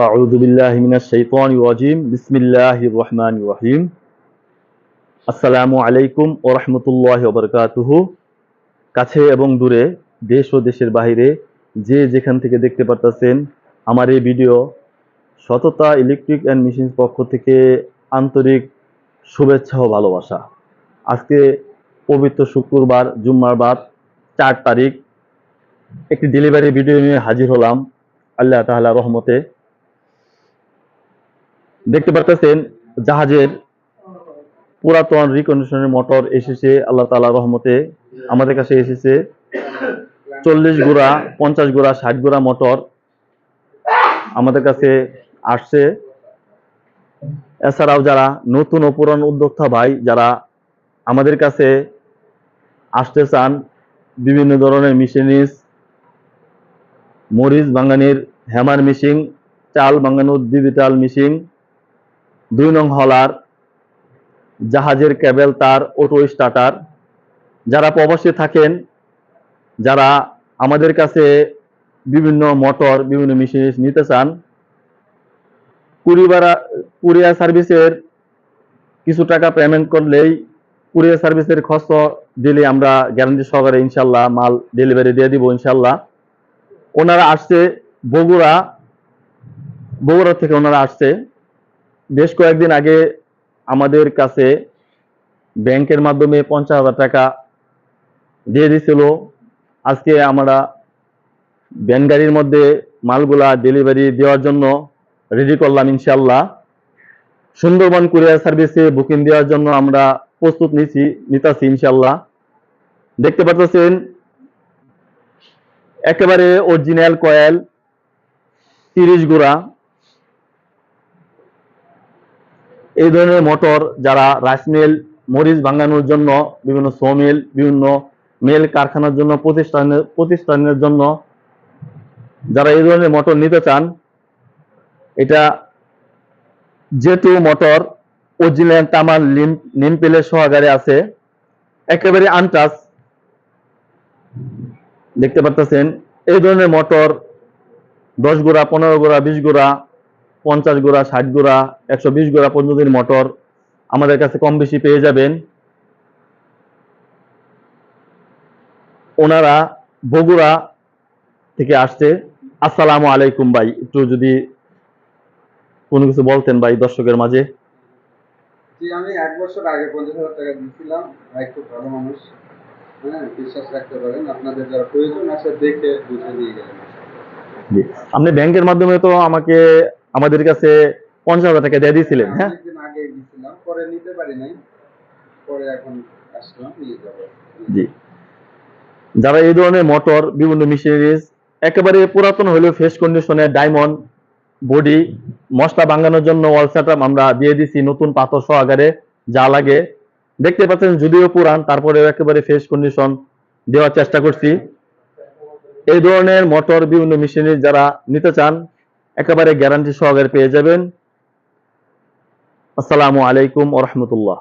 আউযু বিল্লাহি মিনাশ শাইতানির রাজিম বিসমিল্লাহির রহমানির রহিম আসসালামু আলাইকুম ওয়া রাহমাতুল্লাহি ওয়া বারাকাতুহু। কাছে এবং দূরে, দেশ ও দেশের বাইরে যে যেখান থেকে দেখতে পারতেছেন আমার এই ভিডিও, সততা ইলেকট্রিক অ্যান্ড মেশিনস পক্ষ থেকে আন্তরিক শুভেচ্ছা ও ভালোবাসা। আজকে পবিত্র শুক্রবার, জুম্মার বাদ 4 তারিখ, একটি ডেলিভারি ভিডিও নিয়ে হাজির হলাম আল্লাহ তাআলার রহমতে। দেখতে পারতেছেন জাহাজের পুরাতন রিকন্ডিশনের মোটর এসেছে আল্লাহ তাআলার রহমতে। আমাদের কাছে এসেছে 40 গোড়া, 50 গোড়া, 60 গোড়া মোটর আমাদের কাছে আসছে। এছাড়াও যারা নতুন ও পুরান উদ্যোক্তা ভাই যারা আমাদের কাছে আসতে চান, বিভিন্ন ধরনের মেশিনিস, মরিচ ভাঙানির হ্যামার মেশিন, চাল ভাঙানোর ডিজিটাল মেশিন, 2 নং হলার, জাহাজের কেবল তার, অটো স্টার্টার, যারা প্রবাসী থাকেন, যারা আমাদের কাছে বিভিন্ন মোটর, বিভিন্ন মেশিন নিতে চান, কুরিয়ার সার্ভিসের কিছু টাকা পেমেন্ট করলেই কুরিয়ার সার্ভিসের খরচ দিলে আমরা গ্যারান্টি সহকারে ইনশাল্লাহ মাল ডেলিভারি দিয়ে দিব ইনশাল্লাহ। ওনারা আসছে বগুড়া থেকে ওনারা আসছে। বেশ কয়েকদিন আগে আমাদের কাছে ব্যাংকের মাধ্যমে 50,000 টাকা দিয়ে দিছিল। আজকে আমরা ভ্যান গাড়ির মধ্যে মালগুলা ডেলিভারি দেওয়ার জন্য রেডি করলাম ইনশাল্লাহ। সুন্দরবন কুরিয়ার সার্ভিসে বুকিং দেওয়ার জন্য আমরা প্রস্তুত নিতেছি ইনশাল্লাহ। দেখতে পাচ্ছেন একেবারে অরিজিনাল কয়েল 30 গোড়া, এই ধরনের মোটর যারা রাইস মিল, মরিচ ভাঙানোর জন্য, বিভিন্ন সোমিল, বিভিন্ন মেল কারখানার জন্য, প্রতিষ্ঠানের জন্য যারা এই ধরনের মোটর নিতে চান, এটা যেহেতু মোটর অরিজিনাল তামার নেম প্লেট সহকারে আছে, একেবারে আনটাচ। দেখতে পাচ্ছেন এই ধরনের মোটর 10 গোড়া, 15 গোড়া, 20 গোড়া, 50 গোড়া, 60 গোড়া, 120 গোড়া পর্যন্ত মোটর আমাদের কাছে কম বেশি পেয়ে যাবেন। ওনারা বগুড়া থেকে আসছে। আসসালামু আলাইকুম ভাই, একটু যদি কোনো কিছু বলতেন ভাই দর্শকের মাঝে। জি, আমি 1 বছর আগে 50,000 টাকা দিয়েছিলাম। ভাই খুব ভালো মানুষ, হ্যাঁ, বিশ্বাস রাখতে পারেন। আপনাদের যারা প্রয়োজন আছে দেখে বুঝে দিয়ে গেলেন। জি, আপনি ব্যাংকের মাধ্যমে তো আমাদের কাছে 50,000 টাকা দিয়ে দিয়েছিলেন। হ্যাঁ, অনেকদিন আগে দিয়েছিলাম, পরে নিতে পারি নাই, পরে এখন আসলাম নিয়ে যাবো। জি, যারা এই ধরনের মোটর, বিভিন্ন মেশিনারিজ একেবারে পুরাতন হলেও ফ্রেশ কন্ডিশনে, ডায়মন্ড বডি, মশলা ভাঙানোর জন্য অল সেটআপ আমরা দিয়ে দিছি নতুন পাথর সহকারে যা লাগে। দেখতে পাচ্ছেন যদিও পুরান, তারপরে একেবারে ফ্রেশ কন্ডিশন দেওয়ার চেষ্টা করছি। এই ধরনের মোটর, বিভিন্ন মেশিনারিজ যারা নিতে চান একেবারে গ্যারান্টি সহকারে পেয়ে যাবেন। আসসালামু আলাইকুম ওয়া রাহমাতুল্লাহ।